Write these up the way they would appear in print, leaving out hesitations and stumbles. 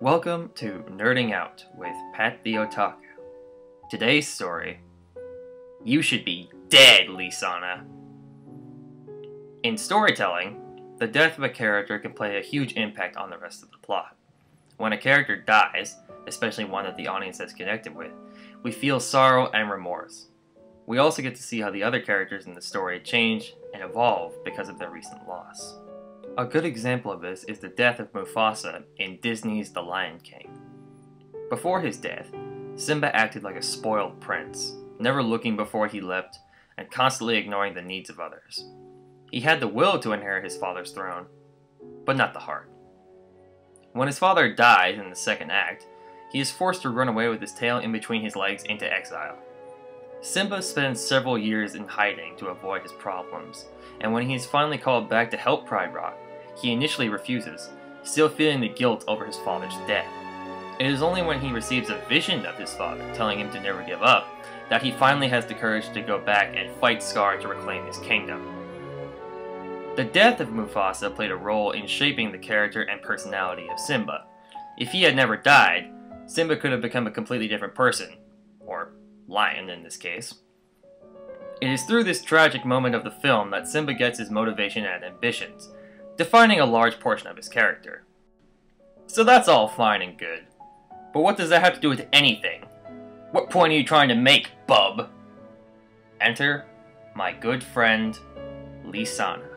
Welcome to Nerding Out with Pat the Otaku. Today's story, You Should Be Dead, Lisanna. In storytelling, the death of a character can play a huge impact on the rest of the plot. When a character dies, especially one that the audience has connected with, we feel sorrow and remorse. We also get to see how the other characters in the story change and evolve because of their recent loss. A good example of this is the death of Mufasa in Disney's The Lion King. Before his death, Simba acted like a spoiled prince, never looking before he leapt, and constantly ignoring the needs of others. He had the will to inherit his father's throne, but not the heart. When his father dies in the second act, he is forced to run away with his tail in between his legs into exile. Simba spends several years in hiding to avoid his problems, and when he is finally called back to help Pride Rock, he initially refuses, still feeling the guilt over his father's death. It is only when he receives a vision of his father telling him to never give up that he finally has the courage to go back and fight Scar to reclaim his kingdom. The death of Mufasa played a role in shaping the character and personality of Simba. If he had never died, Simba could have become a completely different person, or lion in this case. It is through this tragic moment of the film that Simba gets his motivation and ambitions, defining a large portion of his character. So that's all fine and good, but what does that have to do with anything? What point are you trying to make, bub? Enter my good friend, Lisanna.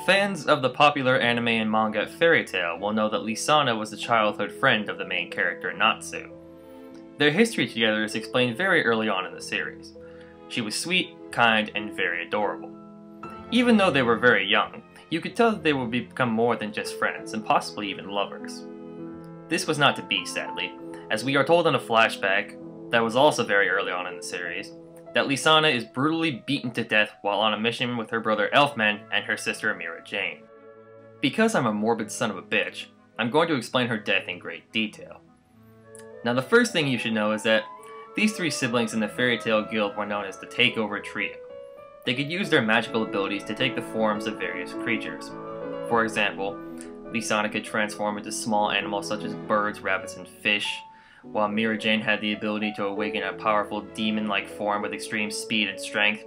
Fans of the popular anime and manga Fairy Tail will know that Lisanna was the childhood friend of the main character, Natsu. Their history together is explained very early on in the series. She was sweet, kind, and very adorable. Even though they were very young, you could tell that they would become more than just friends, and possibly even lovers. This was not to be, sadly, as we are told in a flashback, that was also very early on in the series, that Lisanna is brutally beaten to death while on a mission with her brother Elfman and her sister Mira Jane. Because I'm a morbid son of a bitch, I'm going to explain her death in great detail. Now the first thing you should know is that these three siblings in the Fairy Tail Guild were known as the Takeover Trio. They could use their magical abilities to take the forms of various creatures. For example, Lisanna could transform into small animals such as birds, rabbits, and fish, while Mira Jane had the ability to awaken a powerful demon-like form with extreme speed and strength,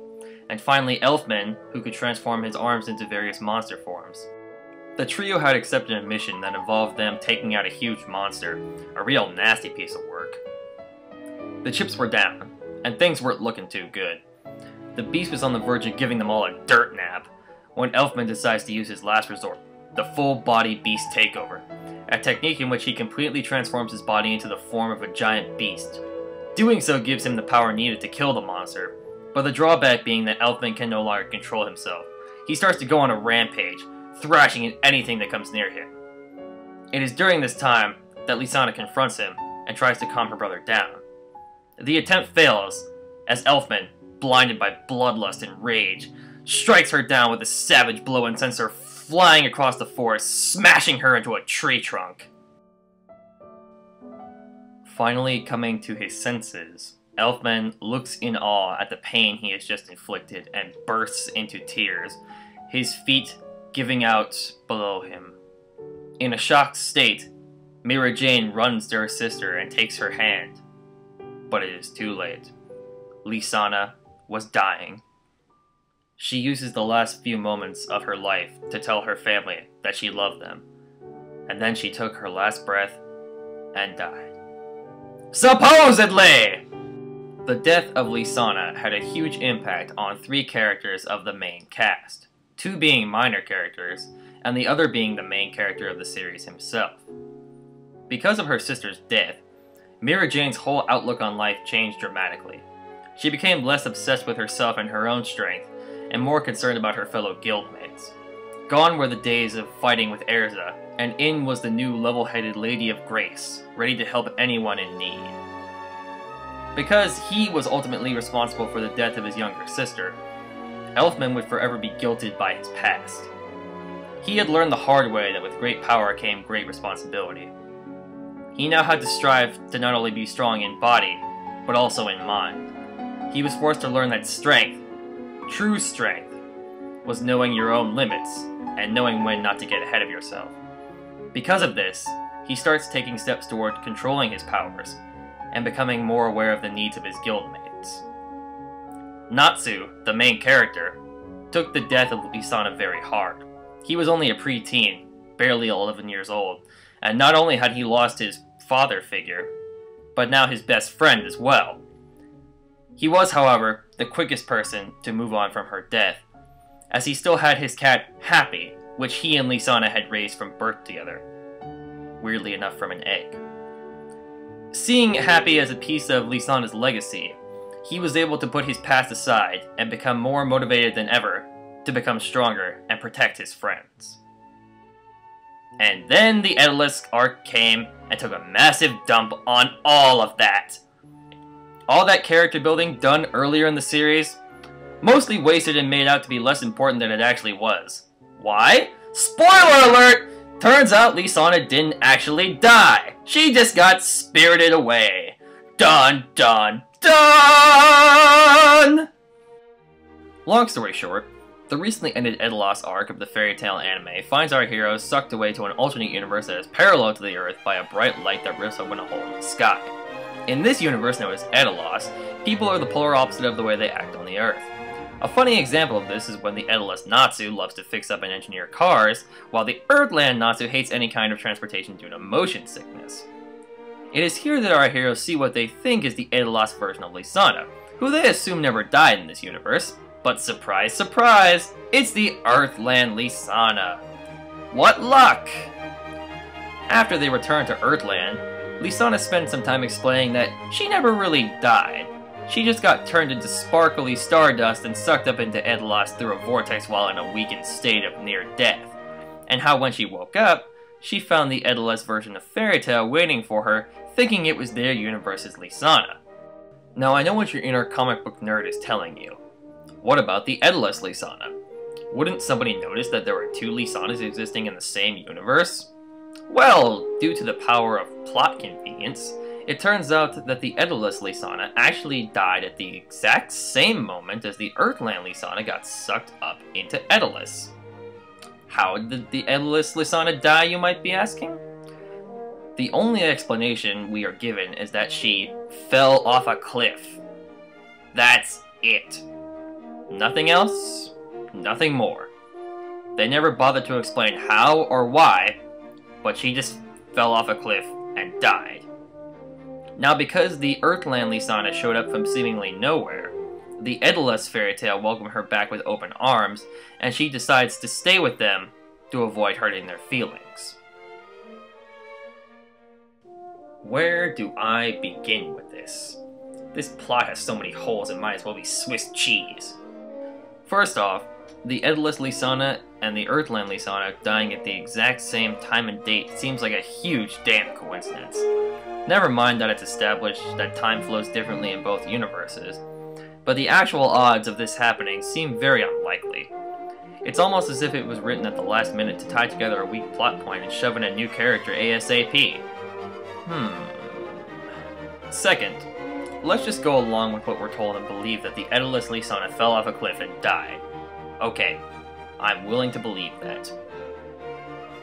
and finally Elfman, who could transform his arms into various monster forms. The trio had accepted a mission that involved them taking out a huge monster, a real nasty piece of work. The chips were down, and things weren't looking too good. The beast was on the verge of giving them all a dirt nap, when Elfman decides to use his last resort, the full-body beast takeover, a technique in which he completely transforms his body into the form of a giant beast. Doing so gives him the power needed to kill the monster, but the drawback being that Elfman can no longer control himself. He starts to go on a rampage, thrashing at anything that comes near him. It is during this time that Lisanna confronts him and tries to calm her brother down. The attempt fails, as Elfman, blinded by bloodlust and rage, strikes her down with a savage blow and sends her flying across the forest, smashing her into a tree trunk. Finally coming to his senses, Elfman looks in awe at the pain he has just inflicted and bursts into tears, his feet giving out below him. In a shocked state, Mira Jane runs to her sister and takes her hand. But it is too late. Lisanna was dying. She uses the last few moments of her life to tell her family that she loved them, and then she took her last breath and died. Supposedly! The death of Lisanna had a huge impact on three characters of the main cast, two being minor characters, and the other being the main character of the series himself. Because of her sister's death, Mira Jane's whole outlook on life changed dramatically. She became less obsessed with herself and her own strength, and more concerned about her fellow guildmates. Gone were the days of fighting with Erza, and in was the new level-headed Lady of Grace, ready to help anyone in need. Because he was ultimately responsible for the death of his younger sister, Elfman would forever be guilted by his past. He had learned the hard way that with great power came great responsibility. He now had to strive to not only be strong in body, but also in mind. He was forced to learn that strength, true strength, was knowing your own limits, and knowing when not to get ahead of yourself. Because of this, he starts taking steps toward controlling his powers, and becoming more aware of the needs of his guildmates. Natsu, the main character, took the death of Lisana very hard. He was only a preteen, barely 11 years old, and not only had he lost his father figure, but now his best friend as well. He was, however, the quickest person to move on from her death, as he still had his cat Happy, which he and Lisana had raised from birth together. Weirdly enough, from an egg. Seeing Happy as a piece of Lisana's legacy, he was able to put his past aside and become more motivated than ever to become stronger and protect his friends. And then the Edolas arc came and took a massive dump on all of that. All that character building done earlier in the series, mostly wasted and made out to be less important than it actually was. Why? Spoiler alert! Turns out Lisana didn't actually die. She just got spirited away. Dun dun dun! Long story short, the recently ended Edolas arc of the fairy tale anime finds our heroes sucked away to an alternate universe that is parallel to the Earth by a bright light that rips open a hole in the sky. In this universe known as Edolas, people are the polar opposite of the way they act on the Earth. A funny example of this is when the Edolas Natsu loves to fix up and engineer cars, while the Earthland Natsu hates any kind of transportation due to motion sickness. It is here that our heroes see what they think is the Edolas version of Lisana, who they assume never died in this universe, but surprise surprise, it's the Earthland Lisana. What luck! After they return to Earthland, Lisana spends some time explaining that she never really died. She just got turned into sparkly stardust and sucked up into Edolas through a vortex while in a weakened state of near death, and how when she woke up, she found the Edolas version of Fairy Tail waiting for her, thinking it was their universe's Lisana. Now I know what your inner comic book nerd is telling you. What about the Edolas Lisana? Wouldn't somebody notice that there were two Lisanas existing in the same universe? Well, due to the power of plot convenience, it turns out that the Edolas Lisana actually died at the exact same moment as the Earthland Lisana got sucked up into Edolas. How did the Edolas Lisana die, you might be asking? The only explanation we are given is that she fell off a cliff. That's it. Nothing else, nothing more. They never bothered to explain how or why, but she just fell off a cliff and died. Now, because the Earthland Lisana showed up from seemingly nowhere, the Edolas fairy tale welcomed her back with open arms, and she decides to stay with them to avoid hurting their feelings. Where do I begin with this? This plot has so many holes it might as well be Swiss cheese. First off, the Edolas Lisana and the Earthland Lisana dying at the exact same time and date seems like a huge damn coincidence. Never mind that it's established that time flows differently in both universes, but the actual odds of this happening seem very unlikely. It's almost as if it was written at the last minute to tie together a weak plot point and shove in a new character ASAP. Second, let's just go along with what we're told and believe that the Edolas Lisana fell off a cliff and died. Okay, I'm willing to believe that.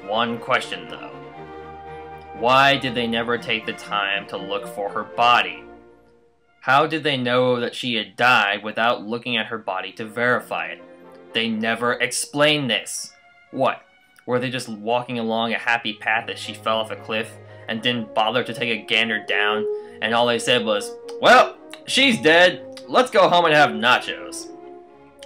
One question though. Why did they never take the time to look for her body? How did they know that she had died without looking at her body to verify it? They never explained this. What? Were they just walking along a happy path as she fell off a cliff and didn't bother to take a gander down, and all they said was, well, she's dead, let's go home and have nachos?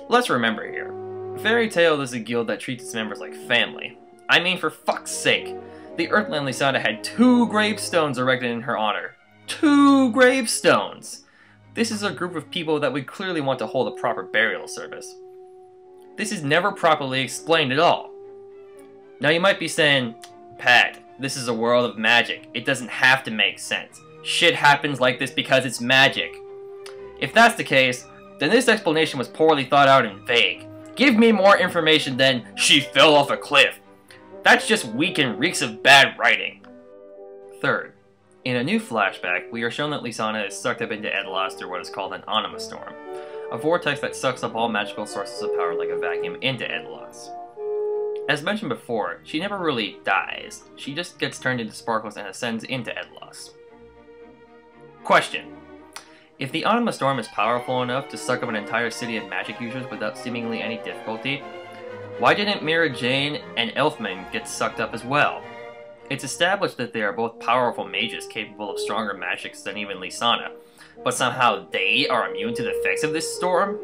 Let's remember here, Fairy Tail is a guild that treats its members like family. I mean, for fuck's sake, the Earthland Lisana had 2 gravestones erected in her honor. 2 gravestones! This is a group of people that would clearly want to hold a proper burial service. This is never properly explained at all. Now you might be saying, Pat, this is a world of magic. It doesn't have to make sense. Shit happens like this because it's magic. If that's the case, then this explanation was poorly thought out and vague. Give me more information than, she fell off a cliff. That's just weak and reeks of bad writing. Third, in a new flashback, we are shown that Lisana is sucked up into Edolas through what is called an anima storm, a vortex that sucks up all magical sources of power like a vacuum into Edolas. As mentioned before, she never really dies. She just gets turned into sparkles and ascends into Edolas. Question. If the Anima Storm is powerful enough to suck up an entire city of magic users without seemingly any difficulty, why didn't Mira Jane and Elfman get sucked up as well? It's established that they are both powerful mages capable of stronger magics than even Lisanna, but somehow they are immune to the effects of this storm?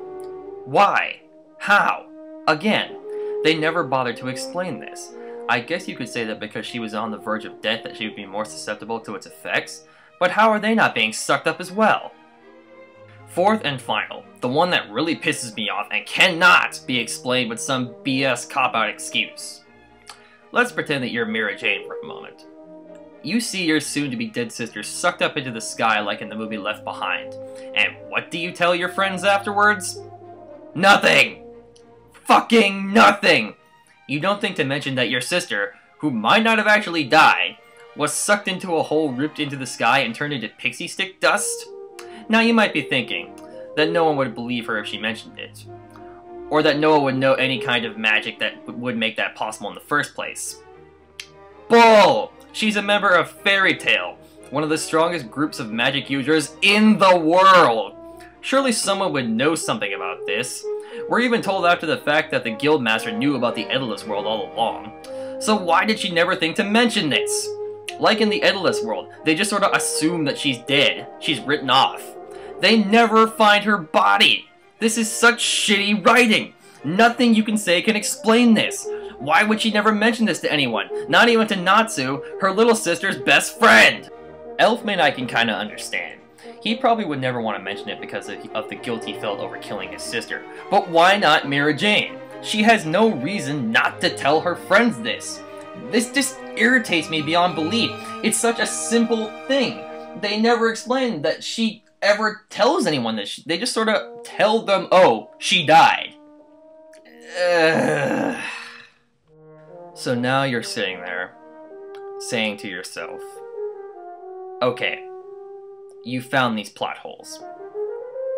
Why? How? Again, they never bothered to explain this. I guess you could say that because she was on the verge of death that she would be more susceptible to its effects, but how are they not being sucked up as well? Fourth and final, the one that really pisses me off and cannot be explained with some BS cop-out excuse. Let's pretend that you're Mira Jane for a moment. You see your soon-to-be dead sister sucked up into the sky like in the movie Left Behind, and what do you tell your friends afterwards? Nothing! Fucking nothing! You don't think to mention that your sister, who might not have actually died, was sucked into a hole ripped into the sky and turned into pixie stick dust? Now you might be thinking that no one would believe her if she mentioned it, or that no one would know any kind of magic that would make that possible in the first place. Bull! She's a member of Fairy Tail, one of the strongest groups of magic users in the world! Surely someone would know something about this. We're even told after the fact that the Guildmaster knew about the Edolas world all along. So why did she never think to mention this? Like in the Edolas world, they just sort of assume that she's dead. She's written off. They never find her body. This is such shitty writing. Nothing you can say can explain this. Why would she never mention this to anyone? Not even to Natsu, her little sister's best friend. Elfman I can kinda understand. He probably would never want to mention it because of the guilt he felt over killing his sister. But why not Mira Jane? She has no reason not to tell her friends this. This just irritates me beyond belief. It's such a simple thing. They never explain that she ever tells anyone this. They just sort of tell them, oh, she died. So now you're sitting there, saying to yourself, okay, you found these plot holes.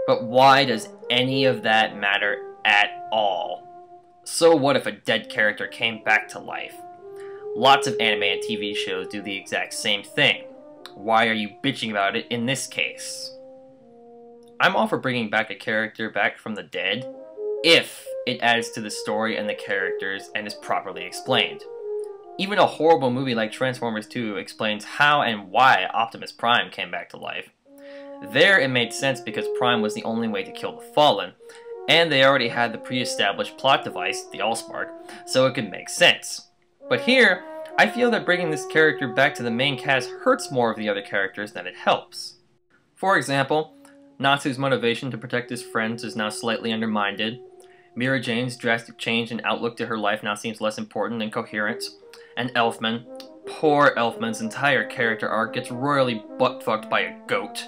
But why does any of that matter at all? So what if a dead character came back to life? Lots of anime and TV shows do the exact same thing. Why are you bitching about it in this case? I'm all for bringing back a character back from the dead, if it adds to the story and the characters and is properly explained. Even a horrible movie like Transformers 2 explains how and why Optimus Prime came back to life. There it made sense because Prime was the only way to kill the Fallen, and they already had the pre-established plot device, the Allspark, so it could make sense. But here, I feel that bringing this character back to the main cast hurts more of the other characters than it helps. For example, Natsu's motivation to protect his friends is now slightly undermined. Mira Jane's drastic change in outlook to her life now seems less important and coherent. And Elfman, poor Elfman's entire character arc gets royally butt-fucked by a goat.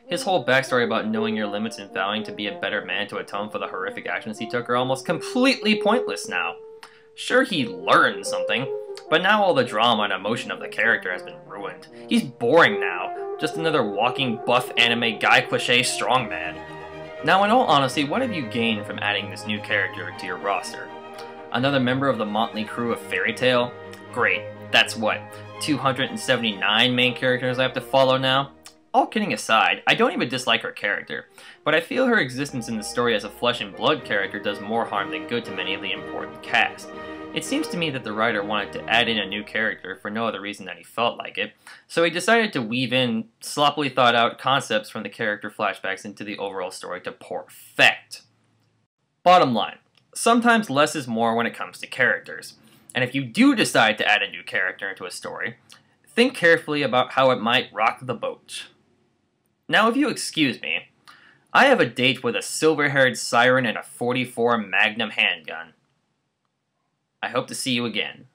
His whole backstory about knowing your limits and vowing to be a better man to atone for the horrific actions he took are almost completely pointless now. Sure, he learned something, but now all the drama and emotion of the character has been ruined. He's boring now, just another walking buff anime guy cliché strongman. Now in all honesty, what have you gained from adding this new character to your roster? Another member of the motley crew of Fairy Tail? Great, that's what, 279 main characters I have to follow now? All kidding aside, I don't even dislike her character, but I feel her existence in the story as a flesh and blood character does more harm than good to many of the important cast. It seems to me that the writer wanted to add in a new character for no other reason than he felt like it, so he decided to weave in sloppily thought out concepts from the character flashbacks into the overall story to poor effect. Bottom line, sometimes less is more when it comes to characters, and if you do decide to add a new character into a story, think carefully about how it might rock the boat. Now if you excuse me, I have a date with a silver-haired siren and a .44 Magnum handgun. I hope to see you again.